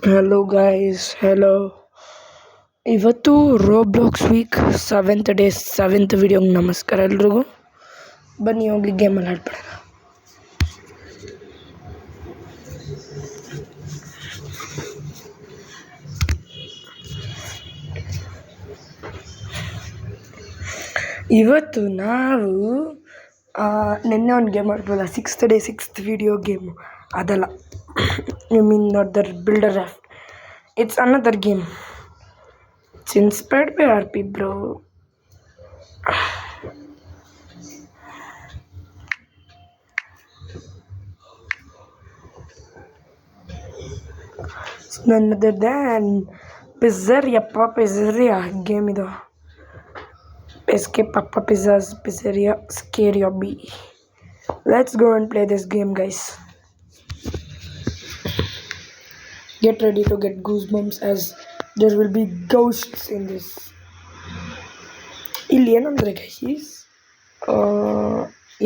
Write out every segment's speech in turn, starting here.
Hello guys, hello. ಇವತ್ತು ರೋಬ್ಲಾಕ್ಸ್ weak 7th day 7th ವಿಡಿಯೋಗೆ ನಮಸ್ಕಾರ ಎಲ್ರಿಗೂ. ಬನ್ನಿ ಹೋಗಿ ಗೇಮಲ್ಲಿ ಆಡ್ಬಿಡೋಣ. ಇವತ್ತು ನಾವು ನಿನ್ನೆ ಒಂದು ಗೇಮ್ ಆಡ್ಬೋದಲ್ಲ, 6th day 6th video game. ಅದಲ್ಲ, I mean not the builder of, it's another game. It's inspired by RP bro. It's none other than Pizzeria game ಇದು. Escape Papa Pizza's Pizzeria Scary Hobby. Let's go and play this game, guys. Get ready to get goosebumps as there will be ghosts in this. ಇಲ್ಲಿ ಏನಂದರೆ guys,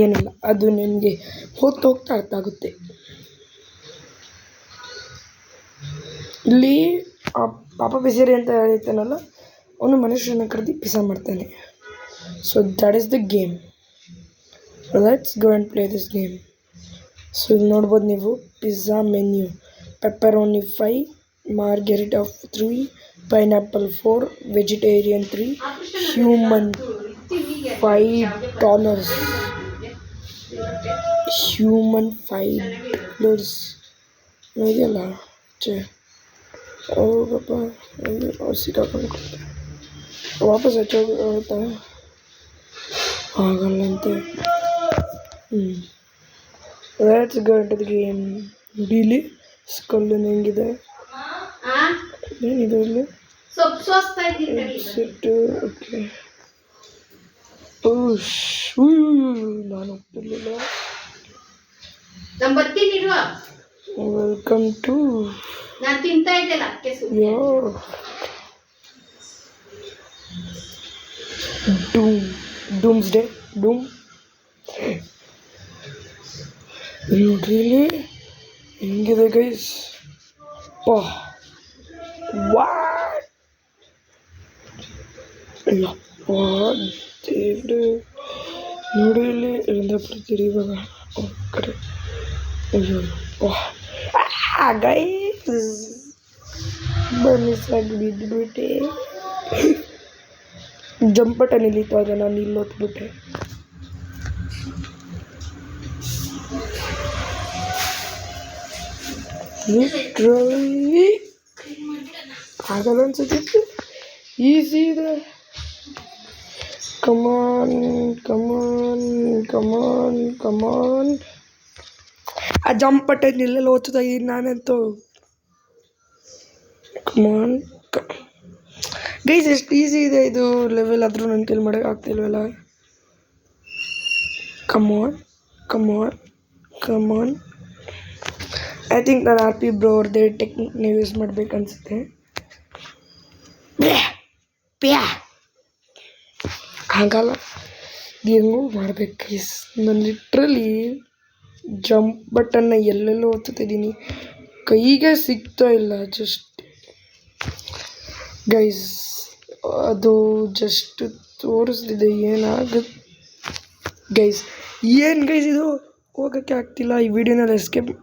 ಏನಿಲ್ಲ, ಅದು ನಿಮಗೆ ಹೋಗ್ತಾ ಅರ್ಥ ಆಗುತ್ತೆ. ಇಲ್ಲಿ ಪಾಪ ಪಿಸೇರಿ ಅಂತ ಹೇಳ್ತಾನಲ್ಲ, ಅವನು ಮನುಷ್ಯನ ಕರೆದು ಪಿಸಾ ಮಾಡ್ತಾನೆ. So that is the game. Let's go and play this game. So ಇಲ್ಲಿ ನೋಡ್ಬೋದು ನೀವು, pizza menu, pepperoni 5, margherita 3, pineapple 4, vegetarian 3, human $5, human $5 ಇದೆಯಲ್ಲ. ಹೋಗಪ್ಪ, ಸಿಕ್ಕಾಕೊಂಡು ಕೊಡ್ತಾರೆ, ವಾಪಸ್ ಹಚ್ಚೋಗುತ್ತಾ ಆಗಲ್ಲಂತೆ. Let's go to the game. ಡಿಲಿ ಸ್ಕಲ್ಲು ಹೆಂಗಿದೆ, ಏನಿದೆ ಇಲ್ಲಿ, ಸೆಟ್. ಓಕೆ, ನಾನು ಹೋಗ್ತಿರ್ಲಿಲ್ಲ. Welcome to doomsday. ನೋಡ್ರಿ ಇಲ್ಲಿ ಹೆಂಗಿದೆ ಗೈಸ್. ದೇವ್ರೆ, ನೋಡಿ ಇಲ್ಲಿ ಇಲ್ಲಿಂದ ಬರ್ತೀರಿ ಇವಾಗ ಕಡೆ. ಅಯ್ಯೋ ಗೈಸ್, ಬನ್ನಿಸಾಗಿ ಬಿದ್ದುಬಿಟ್ಟೆ. ಜಂಪ್ ಬಟನ್ ಇಲ್ಲಿತ್ತು, ಆದರೆ ನಾನು ಇಲ್ಲಿ ಹೊತ್ಬಿಟ್ಟೆ. ಲಿಟ್ರಲಿ ಆಗಲ್ಲ ಅನ್ಸುತ್ತೆ. ಈಸಿ ಇದೆ. ಕಮಾನ್. ಆ ಜಂಪ್ ಬಟನ್ ಇಲ್ಲೆಲ್ಲ ಓದ್ತಾ ಇದ್ದೀನಿ ನಾನಂತೂ. ಕಮಾನ್ ಗೈಸ್, ಎಷ್ಟು ಈಸಿ ಇದೆ ಇದು ಲೆವೆಲ್, ಆದರೂ ನನ್ನ ಕೈಲಿ ಮಾಡೋಕೆ ಆಗ್ತಿಲ್ವಲ್ಲ. ಕಮಾನ್. ಐ ಥಿಂಕ್ ನಾನು RP ಬ್ರೋ ಅವ್ರದ್ದೇ ಟೆಕ್ನಿಕ್ನ ಯೂಸ್ ಮಾಡ್ಬೇಕನ್ಸುತ್ತೆ. ಆಗಲ್ಲ, ಹೆಂಗೂ ಮಾಡ್ಬೇಕು ಗೈಸ್. ನಾನು ಲಿಟ್ರಲಿ ಜಂಪ್ ಬಟನ್ನ ಎಲ್ಲೆಲ್ಲೋ ಓದ್ತಿದ್ದೀನಿ, ಕೈಗೆ ಸಿಗ್ತಾ ಇಲ್ಲ. ಜಸ್ಟ್ ಗೈಸ್, ಅದು ಜಸ್ಟ್ ತೋರಿಸ್ತಿದೆ ಏನಾಗುತ್ತೆ ಗೈಸ್. ಏನು ಗೈಸ್ ಇದು, ಹೋಗೋಕ್ಕೆ ಆಗ್ತಿಲ್ಲ ಈ ವಿಡಿಯೋನಲ್ಲಿ. ಎಸ್ಕೇಪ್,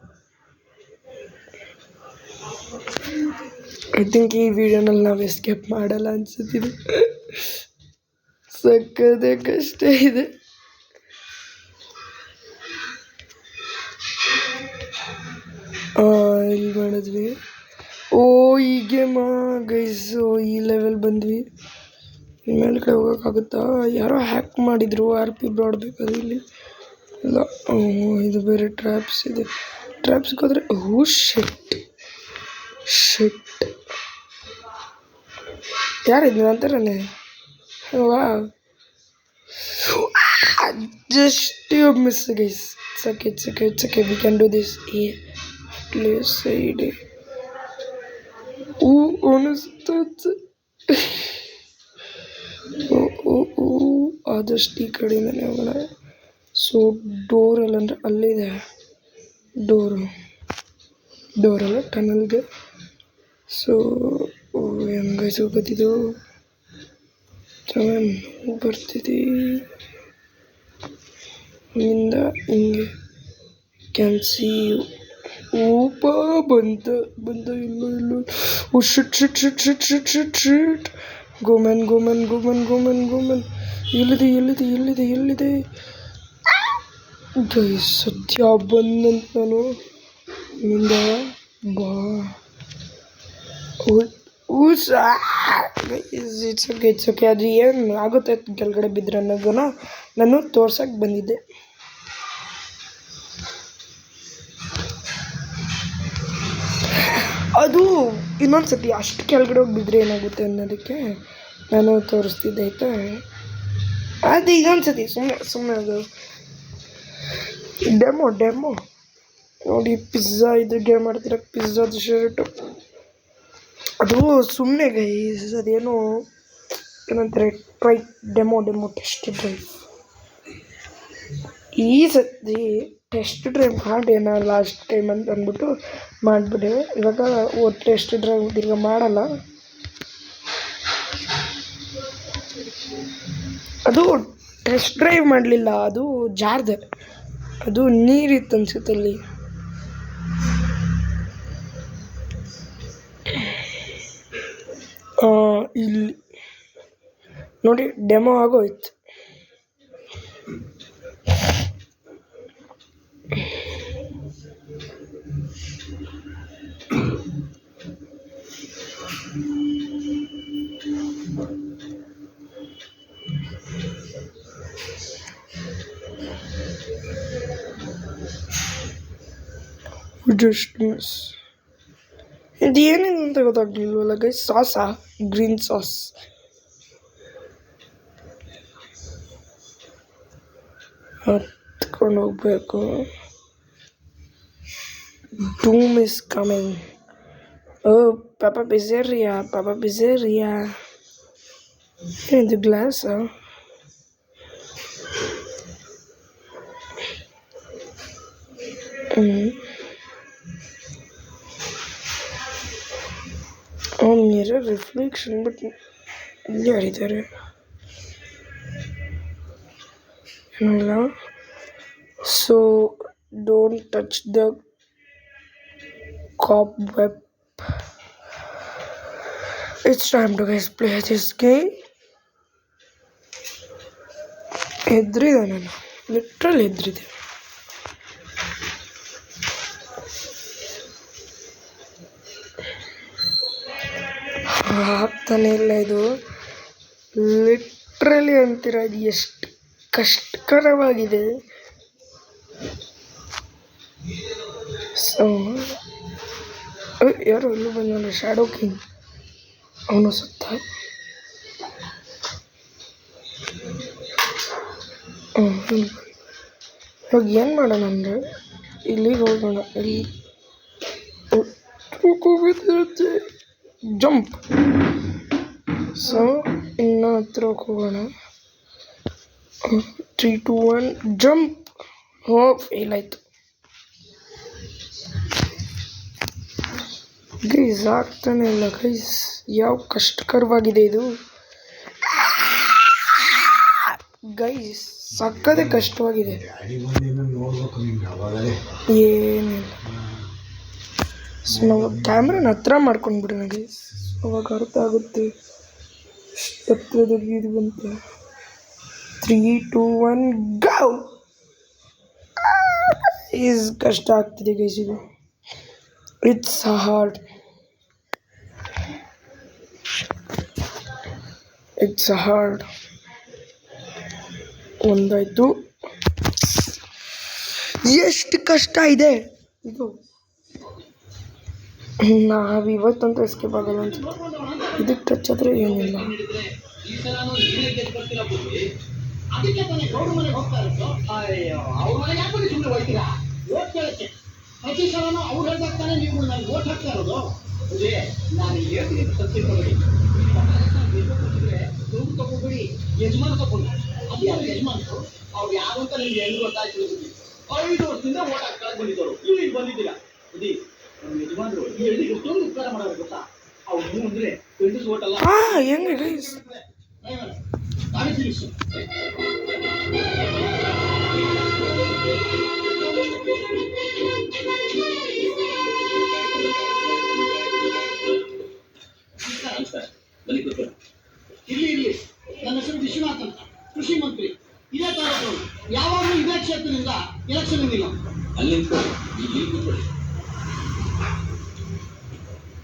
ಐ ಥಿಂಕ್ ಈ ವಿಡಿಯೋನಲ್ಲಿ ನಾವು ಎಸ್ಕೇಪ್ ಮಾಡಲ್ಲ ಅನ್ಸುತ್ತಿದೆ. ಸಕ್ಕದೆ ಕಷ್ಟ ಇದೆ. ಇಲ್ಲಿ ಮಾಡಿದ್ವಿ. ಈ ಗೇಮ ಗೈಸ್, ಈ ಲೆವೆಲ್ ಬಂದ್ವಿ. ಮೇಲ್ಗಡೆ ಹೋಗೋಕ್ಕಾಗುತ್ತಾ? ಯಾರೋ ಹ್ಯಾಕ್ ಮಾಡಿದ್ರು, RP ಬ್ರೋ ಆಡಬೇಕಾದ್ರೆ. ಇಲ್ಲಿ ಇಲ್ಲ, ಇದು ಬೇರೆ ಟ್ರ್ಯಾಪ್ಸ್ ಇದೆ. ಟ್ರ್ಯಾಪ್ಸ್ಗೆ ಹೋದರೆ ಶಿಟ್ ಯಾರಿದ್ರು ಅಂತಾರಲ್ಲೇ. Just miss guys. It's okay. We can do this. Place side. ಅನಿಸ್ತದೆ. ಆದಷ್ಟು ಈ ಕಡೆಯಿಂದನೇ ಹೋಗೋಣ. ಸೊ ಡೋರಲ್ಲ ಅಂದರೆ ಅಲ್ಲಿದೆ ಡೋರಲ್ಲ ಟನಲ್ಗೆ. ಸೊ ಹೆಂಗೆ ಹೋಗೋದಿದು ಬರ್ತಿದೆ ಇಲ್ಲಿಂದ ಹಿಂಗೆ ಕ್ಯಾನ್ಸಿ ಊಪ ಬಂತ ಇಲ್ಲೂ ಓ ಶಿಟ್ ಗೋಮನ್ ಎಲ್ಲಿದೆ ಗೈಸ್ ಸದ್ಯ ಬಂದಂತ ನಾನು ಇಲ್ಲಿಂದ ಬಾ ಇಟ್ಸ್ ಓಕೆ. ಅದು ಏನು ಆಗುತ್ತೆ ಕೆಳಗಡೆ ಬಿದ್ದರೆ ಅನ್ನೋದನ್ನ ನಾನು ತೋರ್ಸಕ್ಕೆ ಬಂದಿದ್ದೆ. ಅದು ಇನ್ನೊಂದು ಸತಿ ಅಷ್ಟು ಕೆಳಗಡೆ ಹೋಗಿ ಬಿದ್ದರೆ ಏನಾಗುತ್ತೆ ಅನ್ನೋದಕ್ಕೆ ನಾನು ತೋರಿಸ್ತಿದ್ದೆ ಆಯಿತಾ. ಅದು ಇನ್ನೊಂದು ಸತಿ ಸುಮ್ಮನೆ ಅದು ಡೆಮೋ ನೋಡಿ. ಪಿಜ್ಜಾ ಇದು ಗೇಮ್ ಆಡ್ತಿರೋ ಪಿಜ್ಜಾದು ಶರ್ಟು ಅದು ಸುಮ್ಮನೆ ಗೈಸ್. ಅದೇನು ಏನಂತಾರೆ ಡೆಮೋ ಟೆಸ್ಟ್ ಡ್ರೈವ್. ಈ ಸತಿ ಟೆಸ್ಟ್ ಡ್ರೈವ್ ಮಾಡೋಣ ಲಾಸ್ಟ್ ಟೈಮ್ ಅಂತ ಅಂದ್ಬಿಟ್ಟು ಮಾಡಿಬಿಟ್ಟೆ. ಇವಾಗ ಟೆಸ್ಟ್ ಡ್ರೈವ್ ತಿರ್ಗಾ ಮಾಡಲ್ಲ. ಅದು ಟೆಸ್ಟ್ ಡ್ರೈವ್ ಮಾಡಲಿಲ್ಲ, ಅದು ಜಾರ್ದೆ. ಅದು ನೀರಿತ್ತು ಅನ್ಸುತ್ತೆ ಅಲ್ಲಿ. ಇಲ್ಲಿ ನೋಡಿ ಡೆಮೋ ಆಗೋಯ್ತು. Just miss. ಇದು ಏನೇನು ಅಂತ ಗೊತ್ತಾಗ್ಲಿಲ್ವಲ್ಲ ಗೈಸ್. ಸಾಸಾ ಗ್ರೀನ್ ಸಾಸ್. ಹತ್ಕೊಂಡು ಹೋಗ್ಬೇಕು. ಡೂಮ್ ಇಸ್ ಕಮಿಂಗ್. ಓ ಪಾಪ ಪಿಜ್ಜೇರಿಯಾ ಇದು ಗ್ಲಾಸಾ? ಮಿರರ್ ರಿಫ್ಲೆಕ್ಷನ್ ಬಟ್ ಇಲ್ಲಿ ಯಾರಿದ್ದಾರೆ ಏನಿಲ್ಲ. So don't touch the cobweb. It's time to guys play this game. ಹೆದ್ರಿದೆ ನಾನು, ಲಿಟ್ರಲ್ ಹೆದ್ರಿದೆ. ಆಗ್ತಾನೆ ಇಲ್ಲ ಇದು. ಲಿಟ್ರಲಿ ಅಂತೀರ ಇದು ಎಷ್ಟು ಕಷ್ಟಕರವಾಗಿದೆ. ಸೊ ಯಾರು ಎಲ್ಲೂ ಬಂದ ಶ್ಯಾಡೋ ಕಿಂಗ್, ಅವನು ಸತ್ತ. ಇವಾಗ ಏನು ಮಾಡೋಣ ಅಂದರೆ ಇಲ್ಲಿಗೆ ಹೋಗೋಣ. ಇಲ್ಲಿ ಹೋಗೋದಿರುತ್ತೆ ಜಂಪ್. ಸೊ ಇನ್ನು ಹತ್ರ ಹೋಗೋಣ. 3, 2, 1 ಜಂಪ್. ಫೇಲ್ ಆಯಿತು ಗೈಸ್. ಆಗ್ತಾನೆ ಇಲ್ಲ ಗೈಸ್. ಯಾವ ಕಷ್ಟಕರವಾಗಿದೆ ಇದು ಗೈಸ್. ಸಕ್ಕದೆ ಕಷ್ಟವಾಗಿದೆ. ಏನಿಲ್ಲ. ಸೊ ನಾವು ಕ್ಯಾಮ್ರಾನ ಹತ್ರ ಮಾಡ್ಕೊಂಡ್ಬಿಡೋಣ ಗೈಸ್, ಅವಾಗ ಅರ್ಥ ಆಗುತ್ತೆ ಎಷ್ಟು ಹತ್ರದಲ್ಲಿ ಇದು ಬಂತ. 3, 2, 1 ಗೋ. ಈಸ್ ಕಷ್ಟ ಆಗ್ತಿದೆ ಗೈಸ್ ಇದು. It's hard. ಒಂದಾಯ್ತು. ಎಷ್ಟು ಕಷ್ಟ ಇದೆ ಇದು. ನಾವು ಇವತ್ತಂತೂ ಎಸ್ಕೇಪ್ ಆಗಲ್ಲ ಅನ್ಸುತ್ತೆ. ಇದಕ್ಕೆ ಟಚ್ ಆದರೆ ಏನಿಲ್ಲ. ಹೆಂಗೆ ಗೈಸ್ ಇಲ್ಲಿ ನನ್ನ ಹೆಸರು ವಿಶ್ವನಾಥ್ ಅಂತ, ಕೃಷಿ ಮಂತ್ರಿ. ಇದೇ ತಾಲೂಕು ಯಾವಾಗಲೂ ಇದೇ ಕ್ಷೇತ್ರದಿಂದ ಎಲೆಕ್ಷನ್ ಇಲ್ಲ.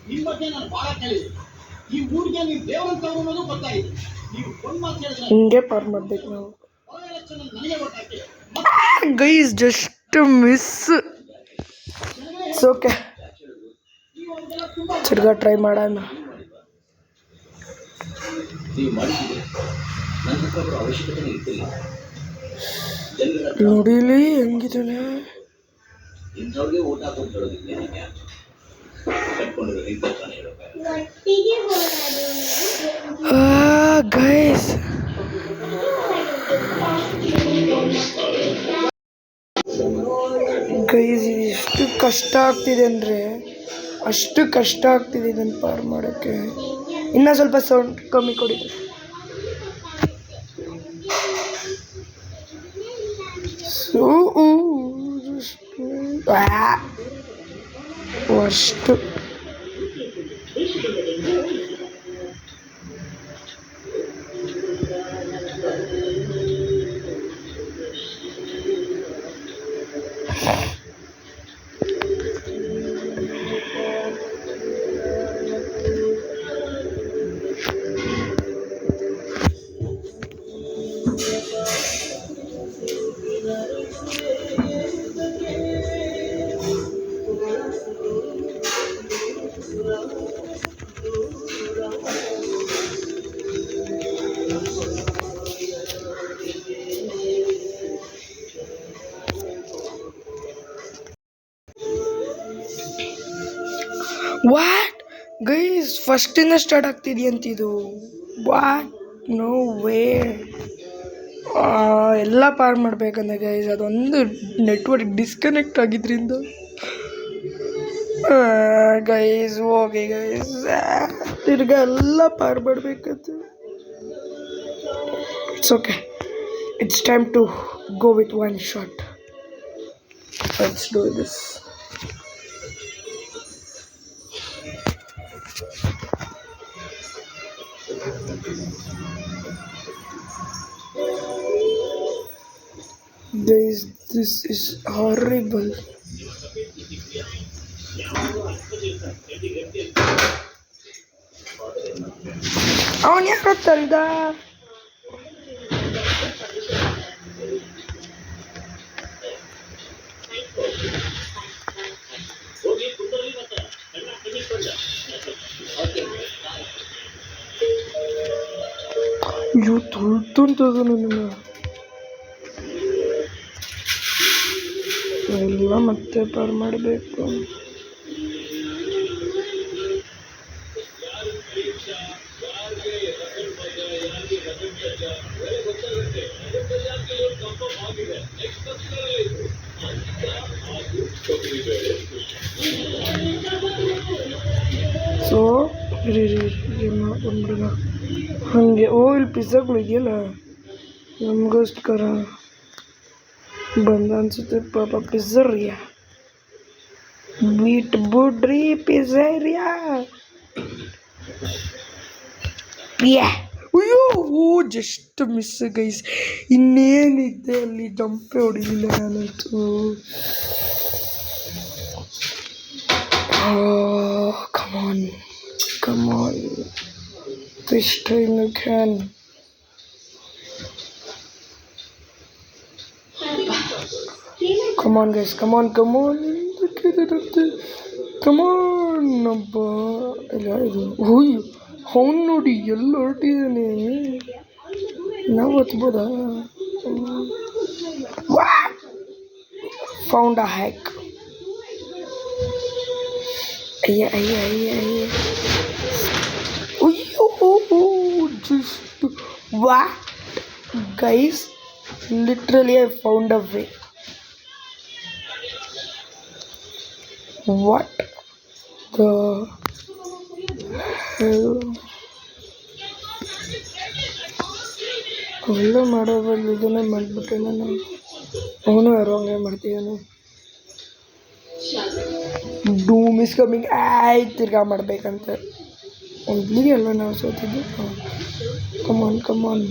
ನಿಮ್ಮ ಬಗ್ಗೆ ನಾನು ಬಹಳ ಕೇಳಿದೆ. ಈ ಊರಿಗೆ ನೀವು ದೇವರಂತವ್ರು ಅನ್ನೋದು ಗೊತ್ತಾಗಿದೆ. ನೀವು ಒಂದು ಮಾತು ಹೇಳಿದ್ರೆ ಹಿಂಗೆ ಪಾರ್ ಮಾಡ್ಬೇಕು ನಾವು. ಎಲೆಕ್ಷನ್ ನನಗೆ ಓಟ್ ಹಾಕಿ. Guys just miss. ಓಕೆ ತಿರ್ಗಾ ಟ್ರೈ ಮಾಡೋಣ. ನೋಡಿಲಿ ಹೆಂಗಿದ್ದಾನೆ. ಗೈಸ್ ಗೈಸ್ ಎಷ್ಟು ಕಷ್ಟ ಆಗ್ತಿದೆ ಅಂದರೆ ಅಷ್ಟು ಕಷ್ಟ ಆಗ್ತಿದೆ ಇದನ್ನು ಪಾರ್ ಮಾಡೋಕ್ಕೆ. ಇನ್ನೂ ಸ್ವಲ್ಪ ಸೌಂಡ್ ಕಮ್ಮಿ ಕೊಡಿ. ಅಷ್ಟು ವಾಟ್ ಗೈಸ್ ಫಸ್ಟಿಂದ ಸ್ಟಾರ್ಟ್ ಆಗ್ತಿದೆಯಂತಿದು. What no way. ಎಲ್ಲ ಪಾರ್ ಮಾಡಬೇಕಂದ್ರೆ ಗೈಸ್ ಅದೊಂದು ನೆಟ್ವರ್ಕ್ ಡಿಸ್ಕನೆಕ್ಟ್ ಆಗಿದ್ರಿಂದ ಗೈಸ್ ಹೋಗಿ ಗೈಸ್ ತಿರ್ಗಾ ಎಲ್ಲ ಪಾರ್ ಮಾಡಬೇಕಂತ. It's okay, it's time to go with one shot. Let's do this. Guys, this is horrible. ಅವನು ಯಾಕೆ ತಂದ? ಅಯ್ಯೋ ತುಳ್ತುಂತದು ನನ್ನ. ಎಲ್ಲ ಮತ್ತೆ ಪಾರ್ ಮಾಡಬೇಕು. ಸೊ ಮಾಡ್ಕೊಂಡ್ಬಿಡೋಣ ಹಾಗೆ. ಓ ಇಲ್ಲಿ ಪಿಜ್ಜಾಗಳು ಇದೆಯಲ್ಲ ನಮಗೋಸ್ಕರ ಬಂದ ಅನ್ಸುತ್ತೆ ಪಾಪ. ಪಿಜ್ಜರಿಯಾ ಬೀಟ್ ಬುಡ್ರಿ ಪಿಜ್ಜರಿಯಾ. ಅಯ್ಯೋ ಓ ಜಸ್ಟ್ ಮಿಸ್ ಗೈಸ್. ಇನ್ನೇನಿದ್ದೆ ಅಲ್ಲಿ ಜಂಪೇ ಹೊಡಿಲಿಲ್ಲ ನಾನಂತೂ. Come on, come on. This time you can. Come on guys, come on, come on. Come on. ಅಬ್ಬಾ ಇಲ್ಲ ಇದು ಹುಯ್ಯು ಅವನು ನೋಡಿ ಎಲ್ಲ ಹೊರಟಿದ್ದಾನೆ. ನಾವು ಹತ್ಬೋದಾ? ಫೌಂಡ್ ಅ ಹ್ಯಾಕ್. ಅಯ್ಯ ಅಯ್ಯ ಅಯ್ಯ ಅಯ್ಯ ಅಯ್ಯೋ ಜಸ್ಟ್ ವಾ guys literally I found a way. What the ಅವೆಲ್ಲ ಮಾಡೋ ಬದಲು ಇದನ್ನೇ ಮಾಡಿಬಿಟ್ಟೆ ನಾನು. ಅವನು ಯಾರೋ ಹಂಗೆ ಮಾಡ್ತೀವನು. ಡೂಮ್ ಇಸ್ ಕಮಿಂಗ್. ತಿರ್ಗಾ ಮಾಡ್ಬೇಕಂತ ಇಲ್ಲಿಗೆ ಅಲ್ವ ನಾವು ಸೋತಿದ್ದು. ಕಮಾನ್ ಕಮಾನ್.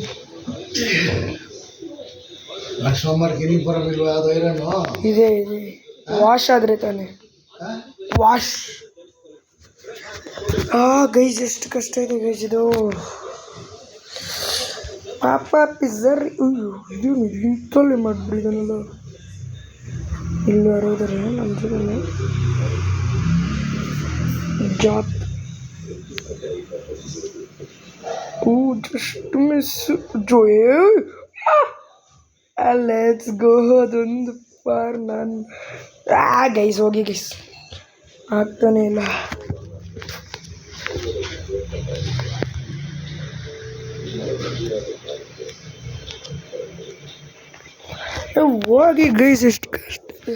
ಇದೆ ಇದೆ ವಾಶ್ ಆದರೆ ತಾನೆ. ವಾಶ್. ಗೈಸ್ ಎಷ್ಟು ಕಷ್ಟ ಇದೆ ಗೈಸ್ ಇದು. ಪಾಪ ಪಿಜ್ಜರ್ ಇದು ಲಿಂಕಲ್ಲಿ ಮಾಡಿಬಿಡಿದಾನಲ್ಲ. ಇಲ್ಲಿ ಯಾರೋದಾರೆ ನಮ್ಮ ಜೊತೆ job. Just miss Joy. Let's go. ಅದೊಂದು ಪಾರ್ ನಾನು ಗೈಸ್ ಹೋಗಿ ಗೈಸ್ ಆಗ್ತಾನೆ ಇಲ್ಲ. ಹೋಗಿ ಗೈಸ್ ಎಷ್ಟು ಕಷ್ಟ ಇದೆ.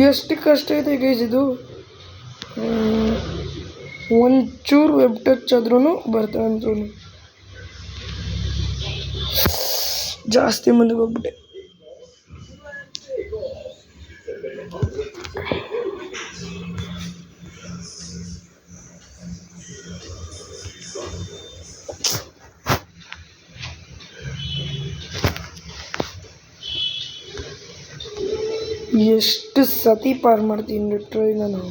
ಎಷ್ಟು ಕಷ್ಟ ಇದೆ ಗೈಸ್ ಇದು. ಒಂಚೂರು ವೆಬ್ ಟಚ್ ಆದ್ರೂ ಬರ್ತಾನೆ ಅಂದ್ರೂ ಜಾಸ್ತಿ ಮುಂದೆ ಹೋಗ್ಬಿಟ್ಟೆ. ಎಷ್ಟು ಸತಿ ಪಾರ್ ಮಾಡ್ತೀನಿ ಲಿಟ್ರಲಿ ನಾನು,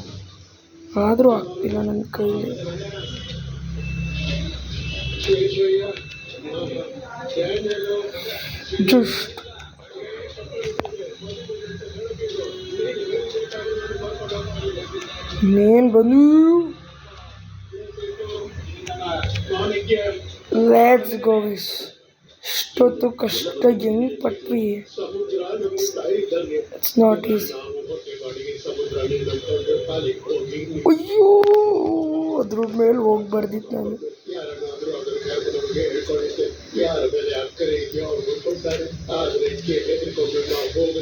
ಆದರೂ ಆಗ್ತಿಲ್ಲ ನನ್ನ ಕೈಲಿ. ಜಸ್ಟ್ ಮೇನ್ ಬಂದು ಲೆಟ್ಸ್ ಗೋ. ಇಷ್ಟೊತ್ತು ಕಷ್ಟ ಹೆಂಗ್ ಪಟ್ವಿ. It's not easy. ಅಯ್ಯೋ ಅದ್ರ ಮೇಲೆ ಹೋಗ್ಬಾರ್ದಿತ್ತು ನಾನು.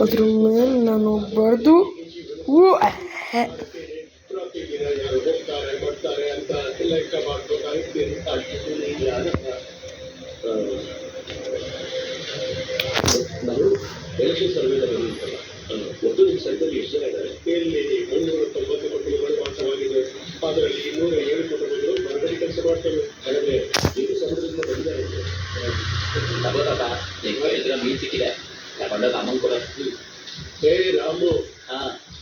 ಅದ್ರ ಮೇಲೆ ನಾನು ಹೋಗ್ಬಾರ್ದು. ಒಟ್ಟು ನಿಮ್ಮ ಸಂಘದಲ್ಲಿ ಎಷ್ಟು ಜನ ಇದ್ದಾರೆ? ಇಲ್ಲಿ 390 ಕುಟುಂಬಗಳು ವಾಸವಾಗಿದೆ. ಅದರಲ್ಲಿ 107 ಕುಟುಂಬಗಳು ಮರದಲ್ಲಿ ಕೆಲಸ ಮಾಡ್ತವೆ. ಹಾಗಾದ್ರೆ ಇದು ಸಮುದ್ರದಿಂದ ಬಂದಿದ್ದಾರೆ. ಮೀನ್ ಸಿಕ್ಕಿದೆ ತಗೊಂಡೋಗ ಅಮ್ಮನ್ ಕೂಡ. ಹೇ ರಾಮು,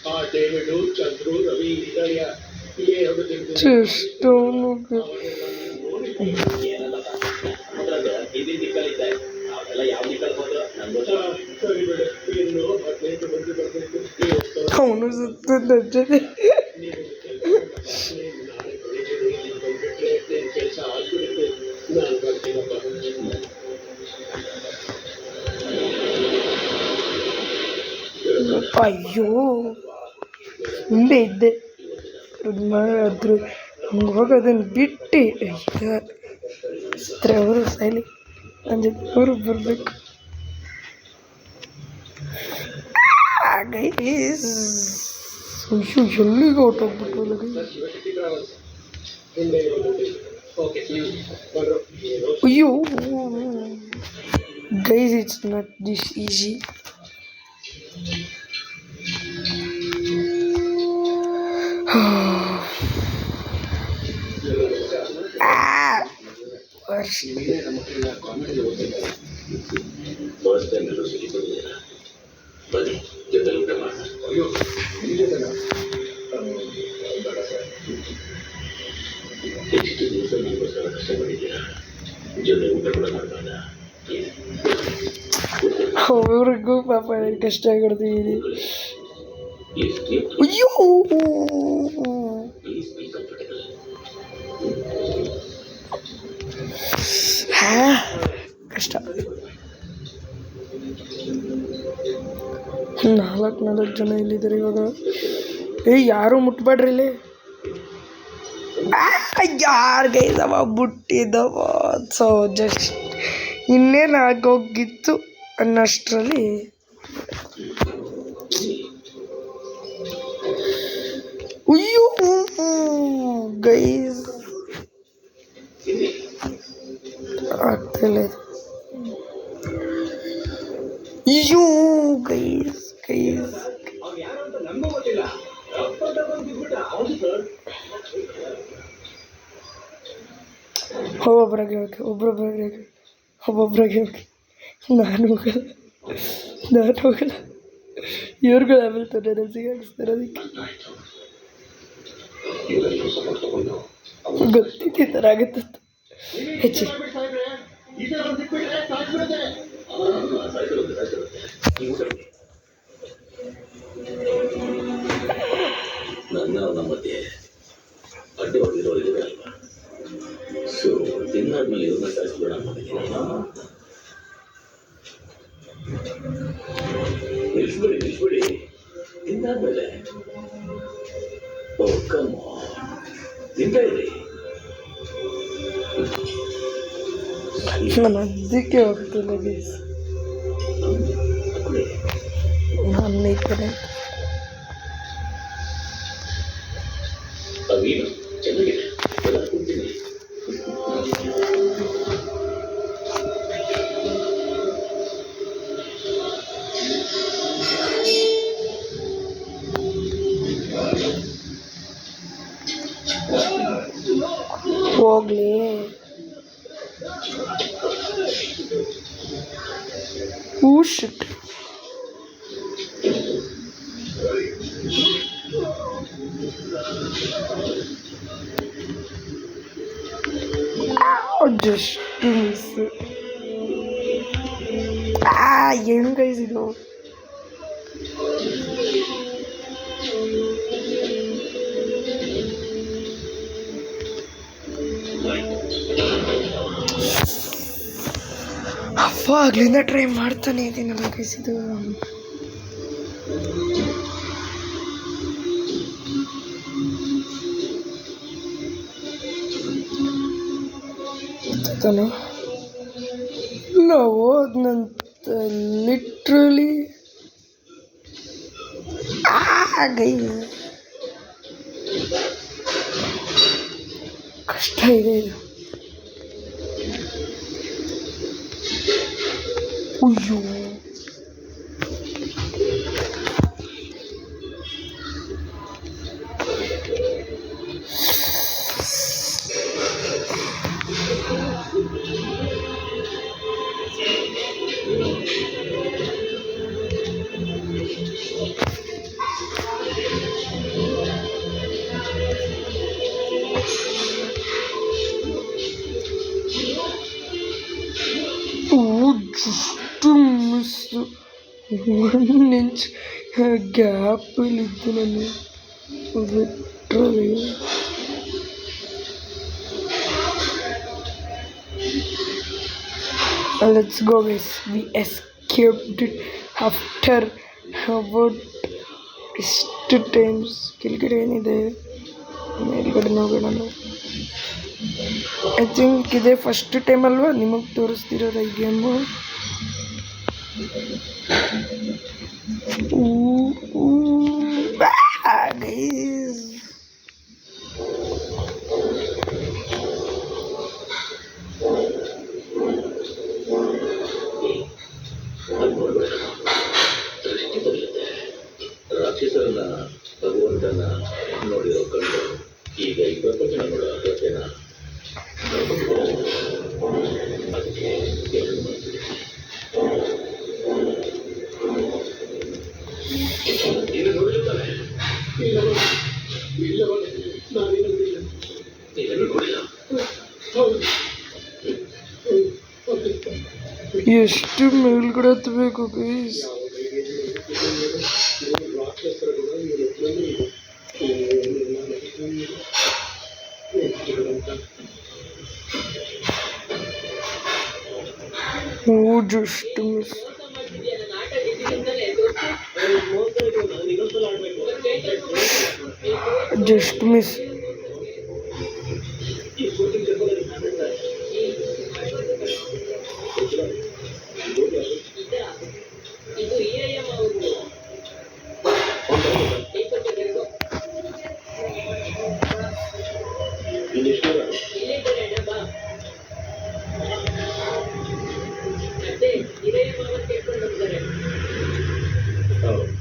ಆ ಡೇವಿಡು, ಚಂದ್ರು, ರವಿ ಇದೆಯಾ? ಹಿಂದಿನ ದಿಕ್ಕಲ್ಲಿದ್ದೆ. ಅವೆಲ್ಲ ಯಾವ ದಿಕ್ಕಲ್ಲಿ ಹೋದ್ರು ನಂಗೆ ಸರಿ ಬಿಡು. ಇನ್ನು 15 ಮಂದಿ ಬರಬೇಕು. ಅವನು ಸುತ್ತ ಜೊತೆ ಕೆಲಸ ಆಗ್ಬಿಡುತ್ತೆ. ನಾನು ಬರ್ತೀನಪ್ಪ. ಅಯ್ಯೋ ಮುಂದೆ ಇದ್ದೆ ಅದ್ರ ಹೋಗೋದನ್ನು ಬಿಟ್ಟು ಅವರು ಸೈಲಿ ನನ್ನ ಜೊತೆ ಅವರು ಬರಬೇಕು. ಎಲ್ಲಿಗೆ ಹೊಟ್ಟೋಗ್ಬಿಟ್ಟು ಅಯ್ಯೋ guys it's not this easy. ಎಷ್ಟು ದಿವಸ ನಿಮಗೋಸ್ಕರ ಕಷ್ಟಪಟ್ಟಿದ್ದೀರಾ? ಜೊತೆ ಊಟ ಕೂಡ ಮಾಡ್ತಾರ. ಅವ್ರಿಗೂ ಪಾಪ ಕಷ್ಟ ಆಗಿರ್ತೀವಿ. ಅಯ್ಯೋ ಕಷ್ಟ. 4 ಜನ ಇಲ್ಲಿದ್ದಾರೆ ಇವಾಗ. ಯಾರು ಮುಟ್ಬೇಡ್ರಿ ಇಲ್ಲಿ. ಯಾರು ಗೈದವ ಬಿಟ್ಟಿದ್ದವ. ಸೊ ಜಸ್ಟ್ ಇನ್ನೇನು ಆಗೋಗಿತ್ತು ಅನ್ನೋಷ್ಟರಲ್ಲಿ ಅಯ್ಯೋ ಗೈಸ್ ಆಗ್ತಿಲ್ಲ ಇದು. ಅಯ್ಯೋ ಗೈಸ್ ಒಬ್ಬೊಬ್ಬರಾಗೆ ಹೋಗಿ ನಾನು ಹೋಗಲ್ಲ. ಇವ್ರುಗಳು ಆಮೇಲೆ ತೊಂದರೆ ಸಿಗಾಡಿಸ್ತಾರೆ. ಅದಕ್ಕೆ ಗೊತ್ತಿತ್ತು ಈ ಥರ ಆಗುತ್ತೆ ಹೆಚ್ಚು. ನನ್ನ ಮಧ್ಯೆ ಅಡ್ಡವಾಗಿರೋರಿದೆ ಅಲ್ವಾ, ಸೊ ತಿಂದಾದ್ಮೇಲೆ ಇದನ್ನ ಸಾಯಿಸ್ಬೇಡ ನಿಲ್ಸ್ಬಿಡಿ ತಿಂದಾದ್ಮೇಲೆ ತಿಂತಾ ಇರಿ. ನಾನು ಅದಕ್ಕೆ ಹೋಗ್ತಿಲ್ಲ ಗೈಸ್. ನಾನು ಈ ಕಡೆ ಅವೇನು ಚೆನ್ನಾಗಿದೆ ಎಲ್ಲ ಕೊಡ್ತೀನಿ. ಹೋಗ್ಲಿ. ಶಿಟ್. Just miss. ಏನು ಗೈಸ್ ಇದು. ಆಗ್ಲಿಂದ ಟ್ರೈ ಮಾಡ್ತಾನೆ ಇದ್ದೀನಲ್ಲ ಗೈಸ್ ಇದು. ಇಲ್ಲ ಹೋದ್ನಂತ ಲಿಟ್ರಲಿ ಗೈ ಕಷ್ಟ ಇದೆ ಇದು. ಅಯ್ಯೋ ಜಸ್ಟ್ ಮಿಸ್ಸು. 1 ಇಂಚ್ ಗ್ಯಾಪಲ್ಲಿದ್ದು ನಾನು ಬಿಟ್ಟರೆ. Let's go guys. We escaped it after about ಎಷ್ಟು ಟೈಮ್ಸ್. ಕೆಳಗಡೆ ಏನಿದೆ ಮೇಲ್ಗಡೆ ನೋಡೋಣ. ಐ ಥಿಂಕ್ ಇದೇ ಫಸ್ಟ್ ಟೈಮ್ ಅಲ್ವಾ ನಿಮಗೆ ತೋರಿಸ್ತಿರೋದು ಈ ಗೇಮು. ಗೈಸ್ ರಾಕ್ಷಸರನ್ನ ಭಗವಂತನ ನೋಡಿರೋ ಕಂಡು ಈಗ ಈ ಪ್ರಪಂಚನ ನೋಡೋ ಅಗತ್ಯನ ಅದಕ್ಕೆ ಎರಡು ಮಾಡ್ತಿದೆ. ನೀನು ನೋಡಿರ್ತಾನೆ ನೀನು ನೋಡಿಲ್ಲ. ಎಷ್ಟು ಮೇಲ್ಗಡೆ ಹತ್ತಬೇಕು guys. Just miss. Just miss.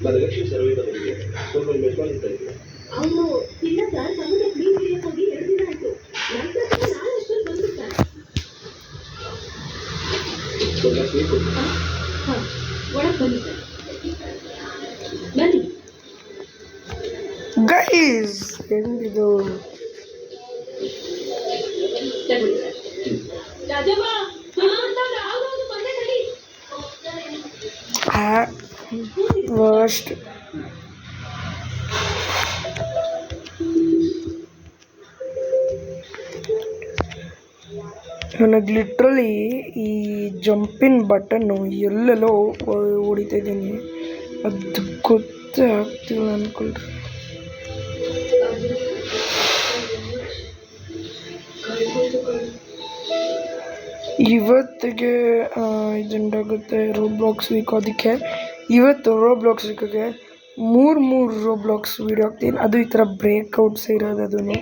ನಾನು ಎಲೆಕ್ಷನ್ ಸರ್ವೆ ಬಂದಿದ್ದೆ, ಸ್ವಲ್ಪ ಮೆಟ್ಮಾಲ್ ಇರ್ತಾ ಇದ್ದೆ. ಅವನು ಇಲ್ಲ ಸರ್, ಸಮುದ್ರ ಕ್ಲೀನ್ ಕ್ಲಿಯರ್ ಹೋಗಿ 2 ದಿನ ಆಯ್ತು. ನಂತರ ನಾನು ಅಷ್ಟೊಂದು ಬಂದು ಸರ್. ಸ್ವಲ್ಪ ಸ್ವೀಟ್ ಕೊಡಿ. ಹಾಂ, ಒಳಗೆ ಬನ್ನಿ ಸರ್, ಬನ್ನಿ. ಗೈಸ್ ಹೆಂಗಿದು ತಗೊಳ್ಳಿ ಸರ್. ರಾಜಮ್ಮ, ಯಾವುದಾದ್ರು ಬಂದೆ ತಡಿ. ವರ್ಸ್ಟ್. ನನಗೆ ಲಿಟ್ರಲಿ ಈ ಜಂಪಿನ್ ಬಟನ್ನು ಎಲ್ಲೆಲ್ಲೋ ಹೊಡಿತಾ ಇದ್ದೀನಿ, ಅದು ಗೊತ್ತೇ ಆಗ್ತಿಲ್ಲ ಅಂದ್ಕೊಳ್ರಿ. ಇವತ್ತಿಗೆ ಇದುಂಟಾಗುತ್ತೆ ರೋಬ್ಲಾಕ್ಸ್ ವೀಕ್. ಅದಕ್ಕೆ ಇವತ್ತು ರೋಬ್ಲಾಕ್ಸ್ ವೀಕಿಗೆ ಮೂರು ರೋಬ್ಲಾಕ್ಸ್ ವೀಡಿಯೋ ಹಾಕ್ತೀನಿ. ಅದು ಈ ಥರ ಬ್ರೇಕ್ಔಟ್ಸ್ ಇರೋದು. ಅದನ್ನು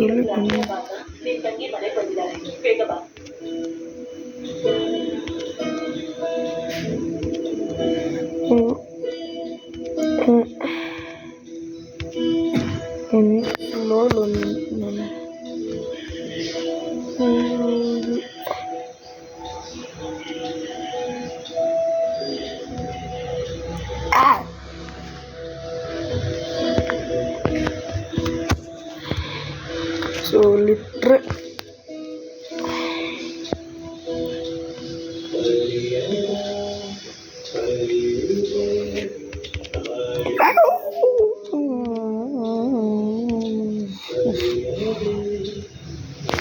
ಎಲ್ಲಿ ಬಂದು ಸೊ ಲಿಟ್ರೆ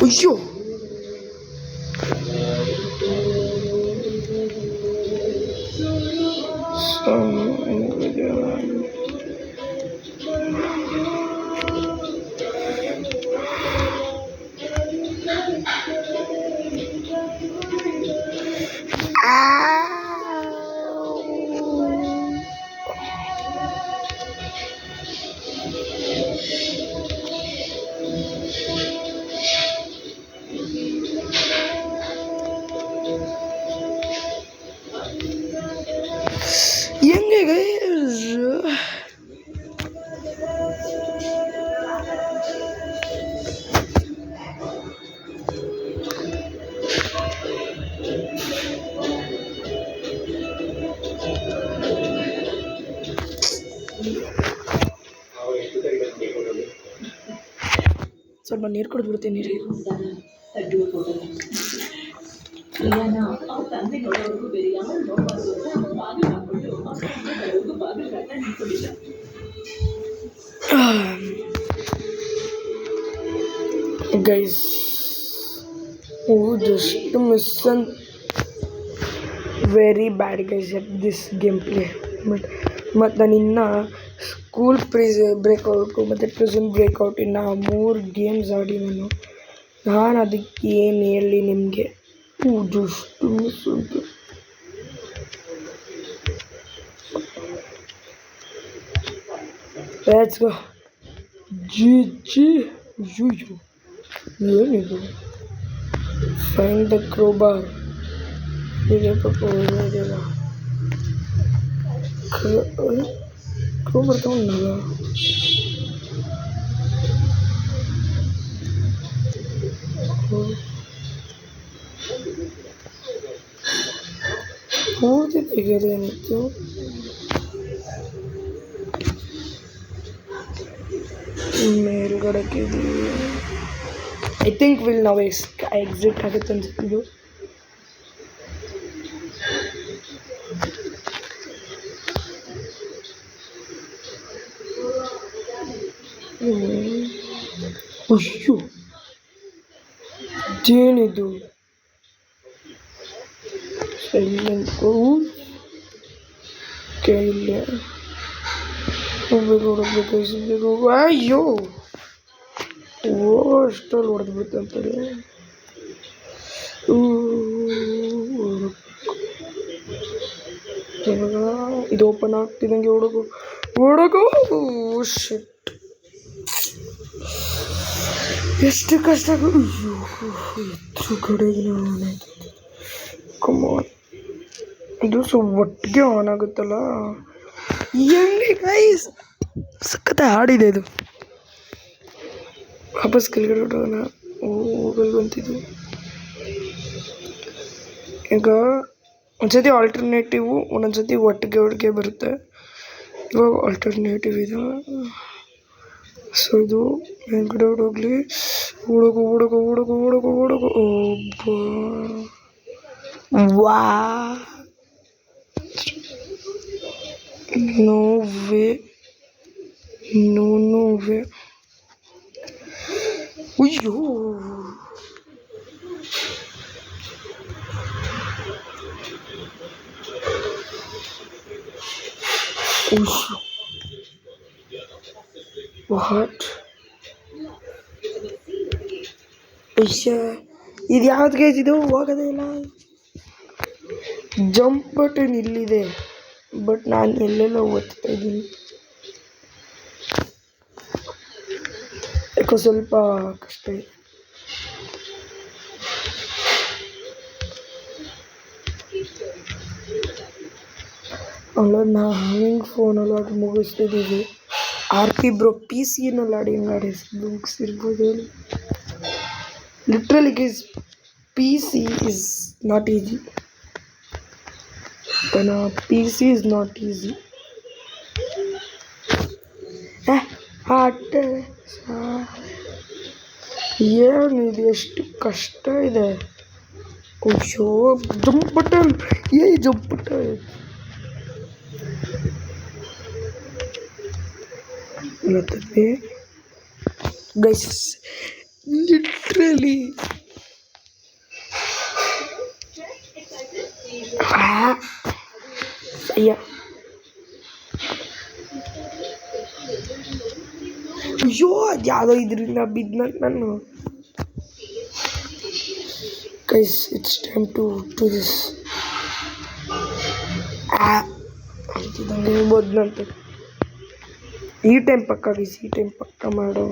ಅಯ್ಯೋ ಹೆಂಗೆ ಗೈಸ್ ಸ್ವಲ್ಪ ನೀರು ಕುಡಿದ್ಬಿಡ್ತೀನಿ ರೀ. Guys just miss and very bad guys at this game play. ಮತ್ತು ನಾನು ಇನ್ನು ಸ್ಕೂಲ್ ಬ್ರೇಕ್ಔಟು ಮತ್ತು ಪ್ರಿಸನ್ ಬ್ರೇಕ್ಔಟ್ ಇನ್ನು 3 ಗೇಮ್ಸ್ ಆಡಿ ನಾನು ಅದಕ್ಕೆ ಏನು ಹೇಳಿ ನಿಮಗೆ. ಜಸ್ಟ್ ಮಿಸ್ ಅಂತ ಲೆಟ್ಸ್ ಗೋ. ಜಿ ಏನಿದು? Find the crowbar. ಇದೆ ಪಾಪ ಇದೆಯಲ್ಲ, ಕ್ರೋಬಾರ್ ತಗೊಂಡಲ್ಲ. ಪೂರ್ತಿ ತೆಗೆಯೋದೇನಿತ್ತು? ಮೇಲ್ಗಡೆಗೆ ಐ ಥಿಂಕ್ ವಿಲ್ ನಾವು ಎಕ್ಸಿಟ್ ಆಗುತ್ತೆ ಅನ್ಸುತ್ತಿದ್ದು. ಅಯ್ಯೋ ಇದೇನಿದು? ಇಲ್ಲಿಂದ ಇಲ್ಲೇ ಹೋಗ್ಬೇಕು. ಅಯ್ಯೋ ಅಷ್ಟಲ್ಲಿ ಹೊಡೆದು ಬಿಡ್ತಂತಾರೆ. ಇದು ಓಪನ್ ಆಗ್ತಿದಂಗೆ ಓಡೋಗು. ಶಿಟ್, ಎಷ್ಟು ಕಷ್ಟ. ಎತ್ತರ ಕಡೆಗೆ ಕಮಾನ್, ಇದು ಒಟ್ಟಿಗೆ ಆನ್ ಆಗುತ್ತಲ್ಲ. ಹೆಂಗೆ ಗೈಸ್, ಸಖತ್ ಹಾಡಿದೆ ಇದು. ವಾಪಸ್ ಕೆಳಗಡೆ ಹೊಟ್ಟೋಗೋಣ. ಹೋಗಲ್ ಬಂತಿದ್ದು. ಈಗ ಒಂದ್ಸತಿ ಆಲ್ಟರ್ನೇಟಿವು, ಒಂದೊಂದ್ಸತಿ ಒಟ್ಟಿಗೆ ಬರುತ್ತೆ. ಇವಾಗ ಆಲ್ಟರ್ನೇಟಿವ್ ಇದೆ. ಸೊ ಇದು ಮೇಲ್ಗಡೆ ಹೋಗ್ಲಿ. ಓಡೋಗು. ವಾ, ನೋ ವೇ. ಅಯ್ಯೋ, ವಾಟ್? ಇದು ಯಾವ್ದು ಗೈಸ್? ಇದು ಹೋಗೋದೇ ಇಲ್ಲ. ಜಂಪ್ ಬಟನ್ ಇಲ್ಲಿದೆ, ಬಟ್ ನಾನು ಎಲ್ಲೆಲ್ಲ ಓದ್ತಾ ಇದ್ದೀನಿ. ಯಾಕೋ ಸ್ವಲ್ಪ ಕಷ್ಟ ಇದೆ. ನಾವು ಹ್ಯಾಂಗಿಂಗ್ ಫೋನಲ್ಲಿ ಆಡಿ ಮುಗಿಸ್ತಿದ್ದೀವಿ. RP ಬ್ರೋ PC-ನಲ್ಲಿ ಆಡಿ ಮುಗಿಸಿರ್ಬೋದು. Literally guys, PC is not easy. PC is not easy. ಏನಿದೆ, ಎಷ್ಟು ಕಷ್ಟ ಇದೆ. ಓಶೋ, ಜಂಪ್ ಬಟನ್. ಜಂಪ್ ಬಟನ್ ಮತ್ತೆ ಗೈಸ್, ಲಿಟ್ರಲಿ ಅಯ್ಯೋ, ಯಾವುದೋ ಇದರಿಂದ ಬಿದ್ದಂತ ನಾನು. Guys, it's time to do this. ಅಂತಿದ್ದಂಗೆ ಮೊದಲಂತೆ ಈ ಟೈಮ್ ಪಕ್ಕ ಗೈಸ್, ಈ ಟೈಮ್ ಪಕ್ಕ ಮಾಡೋ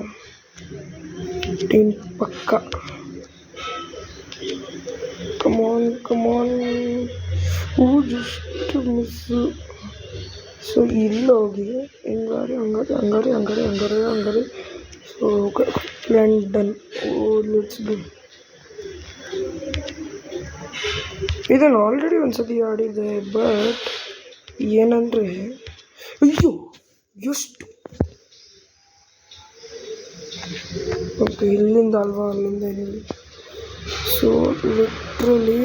ಟೈಮ್ ಪಕ್ಕ. ಕಮಾನ್. Just miss. ಸೊ ಇಲ್ಲೋಗಿ ಹಂಗಾರೆ. So plan done. Let's do. ಇದನ್ನು ಆಲ್ರೆಡಿ ಒಂದ್ಸತಿ ಆಡಿದೆ, ಬಟ್ ಏನಂದರೆ ಅಯ್ಯೋ ಎಷ್ಟು. ಓಕೆ, ಇಲ್ಲಿಂದ ಅಲ್ವಾ, ಅಲ್ಲಿಂದ ಏನಿಲ್ಲ. ಸೊ ಲಿಟ್ರಲಿ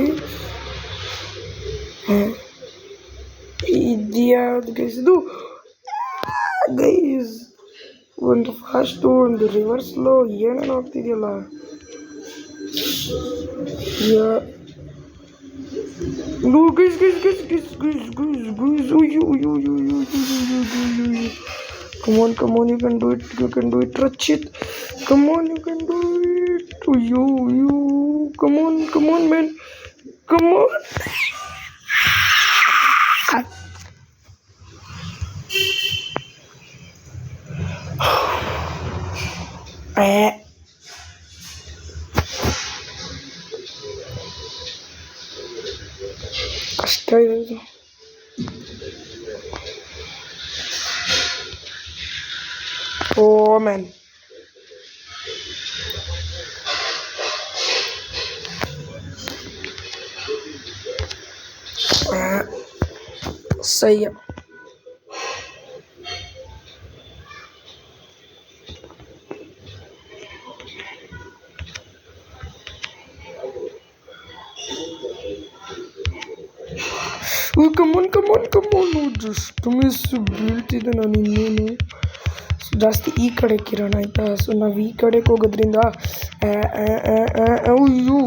ಇದ್ಯಾವ್ದು ಗೈಸ್ ಇದು? ಗೈಸ್, ಒಂದು ಫಾಸ್ಟು, ಒಂದು ರಿವರ್ಸ್ ಸ್ಲೋ, ಏನೇನು ಆಗ್ತಿದೆಯಲ್ಲ. Guys. Come on, you can do it, Rachit. Come on, you can do it. You. Come on, man. Come on. ಕಷ್ಟ ಇದೆ. ಓ ಮ್ಯಾನ್, ಸಹ್ಯ. ಕಮೋನ್. ಜಸ್ಟ್ ಮಿಸ್ ಬೀಳ್ತಿದ್ದೆ ನಾನು. ಇನ್ನೇನು ಜಾಸ್ತಿ ಈ ಕಡೆ ಕಿರಣ ಆಯಿತಾ. ಸೊ ನಾವು ಈ ಕಡೆಗೆ ಹೋಗೋದ್ರಿಂದ ಅಯ್ಯೋ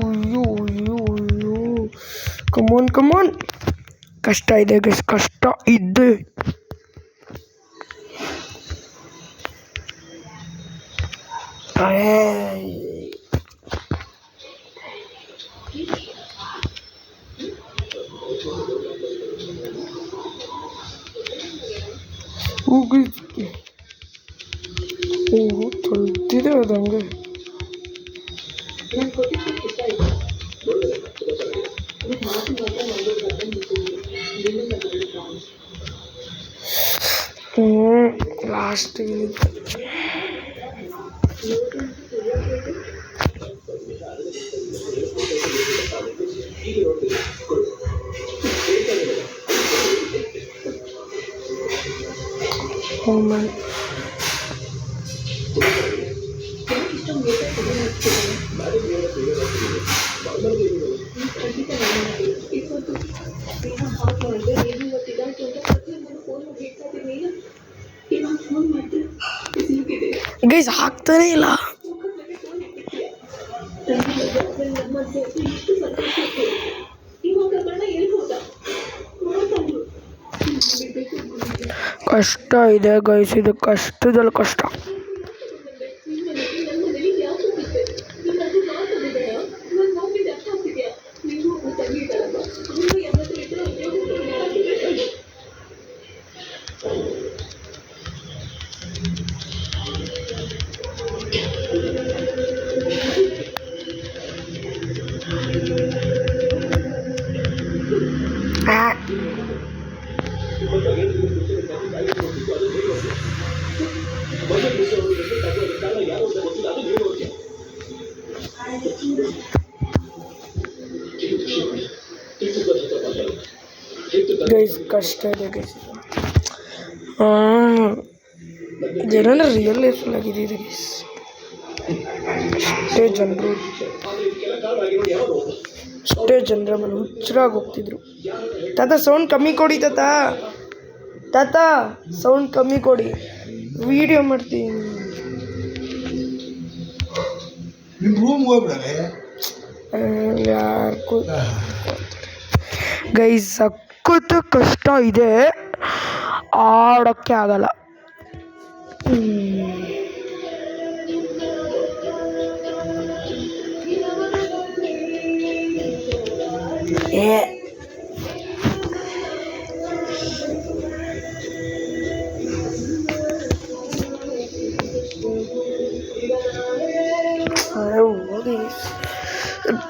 ಕಮೋನ್ ಕಷ್ಟ ಇದೆ ಗೈಸ್, ಕಷ್ಟ ಇದೆ. ಓಹೋ ತೊಳ್ದಿದೆ ಅದು ಹಂಗೆ. ನಾನು ಕೊಟ್ಟಿದ್ದು ಇಷ್ಟ ಆಯ್ತು. ಇದು ಮಾತು ಮಾತ್ರ ಒಂದು ಬಟನ್ ಲಾಸ್ಟಿಗೆ ಗೈಸ್ ಹಾಕ್ತಾನೆ ಇಲ್ಲ. ಕಷ್ಟ ಇದೆ ಗೈಸ್, ಇದು ಕಷ್ಟದಲ್ಲಿ ಕಷ್ಟ. ಗೈಸ್ ಕಷ್ಟ ಇದೆ ಗೈಸ್. ಇದೇನಂದ್ರೆ ರಿಯಲ್ ಲೈಫಲ್ಲಿ ಆಗಿದೆ ಇದು ಗೈಸ್. ಅಷ್ಟೇ ಜನರ ಮೇಲೆ ಹುಚ್ಚರಾಗಿ ಹೋಗ್ತಿದ್ರು. ತಾತ ಸೌಂಡ್ ಕಮ್ಮಿ ಕೊಡಿ, ತಾತ ಸೌಂಡ್ ಕಮ್ಮಿ ಕೊಡಿ, ವಿಡಿಯೋ ಮಾಡ್ತೀನಿ. ಯಾರು ಗೈಸ್ ಸಖತ್ತು ಕಷ್ಟ ಇದೆ, ಆಡೋಕ್ಕೆ ಆಗಲ್ಲ.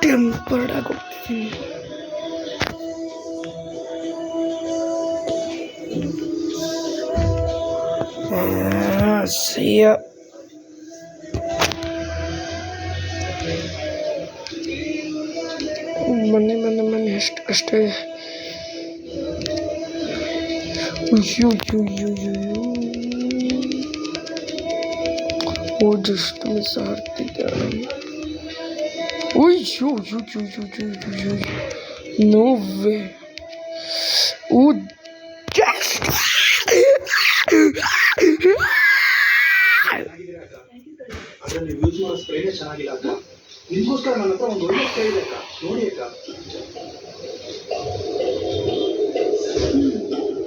ಟೆಂಪರ್ಡ್ ಆಗೋಗ್ತೀನಿ. ಮೊನ್ನೆ ಎಷ್ಟು ಕಷ್ಟ ಇದೆ. ಜಸ್ಟ್ ಮಿಸ್ ಆಗ್ತಿದ್ದೆ. No way. ಜಸ್ಟ್ ಅದರಲ್ಲಿ ಯೂಸ್ ಮಾಡೋ ಸ್ಪ್ರೇನೇ ಚೆನ್ನಾಗಿಲ್ಲ ಅಕ್ಕ. ನಿಮಗೋಸ್ಕರ ನನ್ನ ಹತ್ರ ಒಂದು ಒಳ್ಳೆ ಸ್ಪ್ರೇ ಇದೆ ಅಕ್ಕ, ನೋಡಿ ಅಕ್ಕ.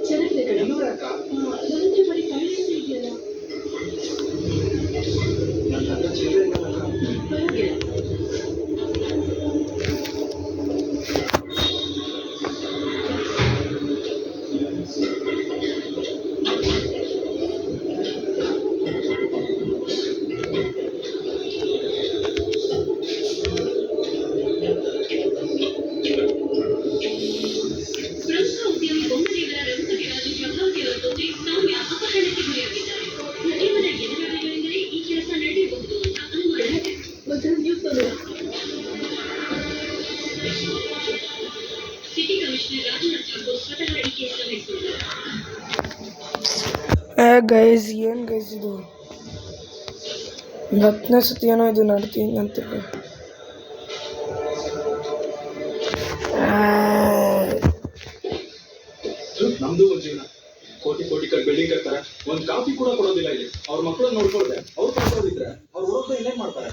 ಚೆನ್ನಾಗಿದೆ ಕಣೆ. ಇನ್ನೂರೇ ಅಕ್ಕ. ನನಗೆ ಬರೀ ಕಾಯಿಲೆ ಇದೆಯಲ್ಲ. ನನ್ನ ಹತ್ರ ಚಿಲ್ಲರೆ ಇಲ್ಲ ಅಕ್ಕ. ಪರವಾಗಿಲ್ಲ. ಗೈಸ್ ಏನು ಗೈಸ್ ಇದು 10ನೇ ಸತಿ ಏನೋ ಇದು ನಡ್ತೀನಿ ಅಂತ. ನಮ್ದು ಒಂದು ಜೀವನ, ಕೋಟಿ ಬಿಲ್ಡಿಂಗ್ ಕಟ್ತಾರೆ, ಒಂದು ಕಾಫಿ ಕೂಡ ಕೊಡೋದಿಲ್ಲ ಇಲ್ಲಿ. ಅವ್ರ ಮಕ್ಕಳನ್ನ ನೋಡ್ಕೊಳ್ದೆ ಅವ್ರು ಕಳ್ಸೋದಿದ್ರೆ ಅವ್ರು ಓದೋದು ಇನ್ನೇನ್ ಮಾಡ್ತಾರೆ?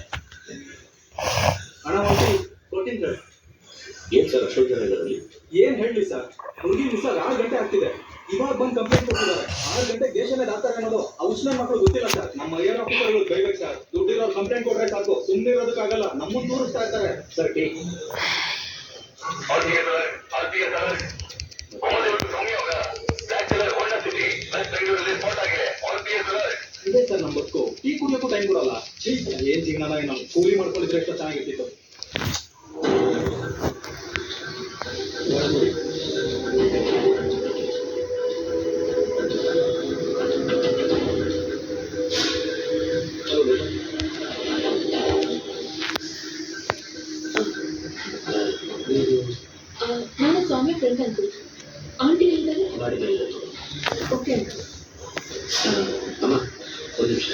ಹಣ ಹೋಗಿ ಪ್ರೋಟೀನ್ ಏನ್ ಸರ್ ಅಷ್ಟೊಂದು ಜನ ಇದಾರಲ್ಲಿ? ಏನ್ ಹೇಳಿ ಸರ್, ಹುಡುಗಿ ಮಿಸ್ 6 ಗಂಟೆ ಆಗ್ತಿದೆ. ಇವಾಗ ಬಂದು ಕಂಪ್ಲೇಂಟ್ ಕೊಟ್ಟಿದ್ದಾರೆ. 6 ಗಂಟೆ ದೇಶನೇ ದಾತಾರೆ ಅನ್ನೋದು ಆ ಉಸ್ಲಾಂ ಮಕ್ಕಳು ಗೊತ್ತಿಲ್ಲ ಸರ್. ನಮ್ಮ ಏರ್ ಆಫೀಸರ್ಗಳು ಬೈಬೇಕು ಸರ್. ದುಡ್ಡಿರೋ ಕಂಪ್ಲೇಂಟ್ ಕೊಟ್ರೆ ಸಾಕು, ಸುಮ್ಮನೆ ಇರೋದಕ್ಕಾಗಲ್ಲ, ನಮ್ಮನ್ನು ತೋರಿಸ್ತಾ ಇರ್ತಾರೆ ಸರ್ ಟೀ ಇದೆ ಸರ್ ನಮ್ಮ ಬದುಕು. ಟೀ ಕುಡಿಯೋಕ್ಕೂ ಟೈಮ್ ಕೊಡಲ್ಲ. ಏನ್ ಜೀವನ ನಾವು ಕೂಲಿ ಮಾಡ್ಕೊಂಡಿದ್ರೆ ಎಷ್ಟೋ ಚೆನ್ನಾಗಿರ್ತಿತ್ತು. ನಾನು ಸ್ವಾಮಿ ಫ್ರೆಂಡ್ ಅಂಕಲ್. ಆಂಟಿ ಹೇಳಿದ್ದಾರೆ. Okay uncle. ಅಮ್ಮ ಒಂದು ನಿಮಿಷ.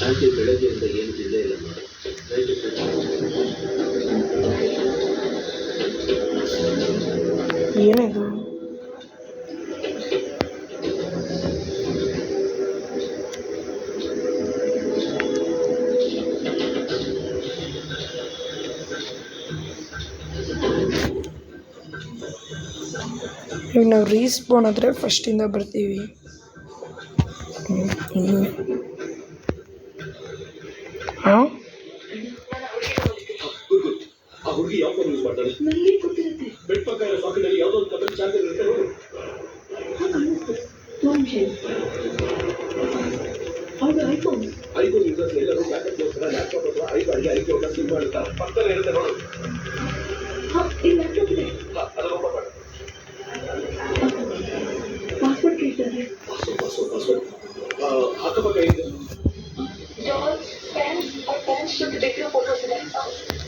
ಆಂಟಿ ಬೆಳಗ್ಗೆಯಿಂದ ಏನು ಜಿಲ್ಲೆ ಇಲ್ಲ ನೋಡಿ. ಏನಿದು? ಈಗ ನಾವು ರೀಸ್ಪಾನ್ ಆದರೆ ಫಸ್ಟಿಂದ ಬರ್ತೀವಿ. ಹಾಂ, ಆ ಹುಡುಗಿ ಯಾವ ಫೋನ್ ಯೂಸ್ ಮಾಡ್ತಾಳೆ? ನನಗೆ ಗೊತ್ತಿರುತ್ತೆ. ಬೆಡ್ ಪಕ್ಕ ಇರೋ ಸಾಕೆಟ್ ಅಲ್ಲಿ ಯಾವುದೋ ಒಂದು ಕಬಲ್ ಚಾರ್ಜರ್ ಇರುತ್ತೆ ನೋಡು. ಅವ್ರದ್ದು ಐಫೋನ್ ಯೂಸರ್ಸ್ ಎಲ್ಲರೂ ಬ್ಯಾಕಪ್ಗೋಸ್ಕರ ಲ್ಯಾಪ್ಟಾಪ್ ಅಥವಾ ಐಪ್ಯಾಡ್ಗೆ ಐಕ್ಲೌಡ್ನ ಸಿಂಕ್ ಮಾಡುತ್ತಾರೆ. ಪಕ್ಕದಲ್ಲೇ ಇರುತ್ತೆ ನೋಡು. ಇಲ್ಲಿ ಲ್ಯಾಪ್ಟಾಪ್ ಇದೆ. ಅದನ್ನು ಓಪನ್ ಮಾಡಿ. ಪಾಸ್ವರ್ಡ್ ಕೇಳ್ತಾರೆ. ಪಾಸ್ವರ್ಡ್ ಅಕ್ಕಪಕ್ಕ ಇದೆ.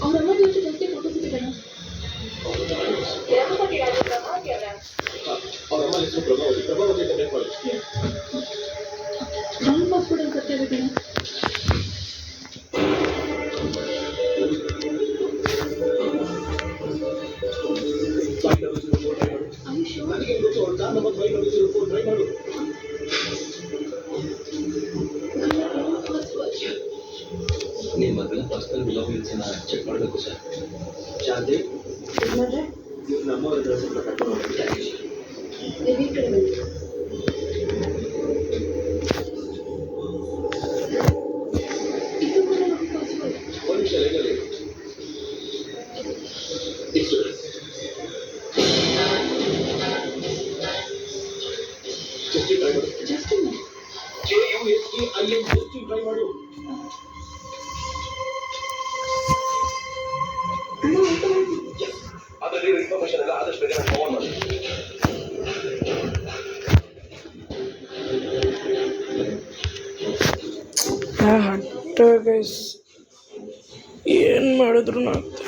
ಅವ್ರ ಅಮ್ಮ ಜೊತೆ ಜಾಸ್ತಿ ಫೋಟೋಸ್ ಇದೆ. ಅವ್ರ ಅಮ್ಮ ಹೆಸರು ಪ್ರಭಾವತಿ ಅಂತ ಟೈಪ್ ಮಾಡಿ. ನನ್ನ ಪಾಸ್ವರ್ಡ್ ಅಂತ ಗೊತ್ತಾಗುತ್ತೆ. ನನಗೆ ಗೊತ್ತು ಅವ್ರು ನಾನು ನಮ್ಮ 504 ಟ್ರೈ ಮಾಡು. ನಿಮ್ಮ ಮಗಳ ಪರ್ಸನಲ್ ಬಿಲಾಂಗಿಂಗ್ಸ್ನ ಚೆಕ್ ಮಾಡಬೇಕು ಸರ್. ಶಾಂತಿ ನಮ್ಮವರ ಹತ್ರ ಕರ್ಕೊಂಡು ಹೋಗ್ತಿದ್ದಾರೆ. ಈ ಕಡೆ ಬನ್ನಿ. ಇದು ಕೂಡ ನಮ್ಮ ಪಾಸ್ವರ್ಡ್. ಒಂದು ನಿಮಿಷ ಲೈನಲ್ಲಿ ಇಷ್ಟು ಜಸ್ಟಿನ್ ಟ್ರೈ ಮಾಡು. ಜಸ್ಟಿನ್ JUSTIN ಜಸ್ಟಿನ್ ಟ್ರೈ ಮಾಡು. ಅದರಲ್ಲಿ ಇನ್ಫಾರ್ಮೇಶನ್ ಎಲ್ಲ ಆದಷ್ಟು ಬೇಗ ಫಾರ್ವರ್ಡ್ ಮಾಡಿ. ಹಟ್ಟ ಗೈಸ್, ಏನು ಮಾಡಿದ್ರು ಆಗ್ತದೆ.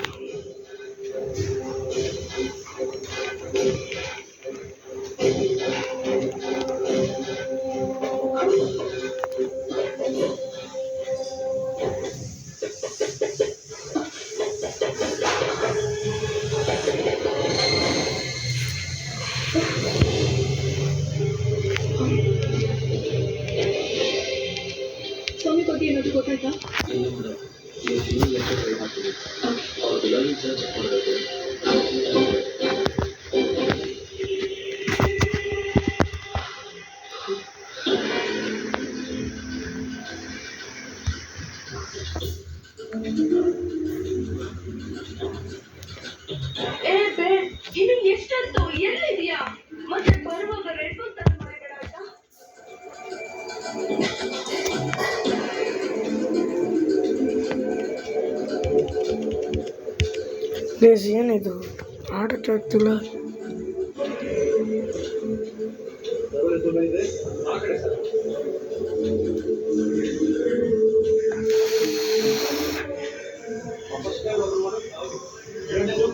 ಸ್ವಾಮಿ ಬಗ್ಗೆ ಏನಾದರೂ ಗೊತ್ತಾಯ್ತಾ? ಇನ್ನು ಕೂಡ ನೀವು ಟ್ರೈ ಮಾಡ್ತೀವಿ. ಅವ್ರ ಬಿಲಾಂಗಿಂಗ್ಸ್ ಚೆಕ್ ಮಾಡಬೇಕು. ಇನ್ನು ಎಷ್ಟೊತ್ತು ಎಲ್ಲಿದೆಯಾ? ಮತ್ತೆ ಬರುವಾಗ ರೆಡ್ ಬಸ್ ತಂದು ಮಾಡಬೇಡ ಆಯ್ತಾ? ಗೈಸ್ ಏನಿದು? ಆಡಕ್ಕೆ ಆಗ್ತಿಲ್ಲ. ಆ ಕಡೆ ಸರ್. ಫಸ್ಟ್ ಟೈಮ್ ಓಪನ್ ಮಾಡು. ಎರಡನೇದು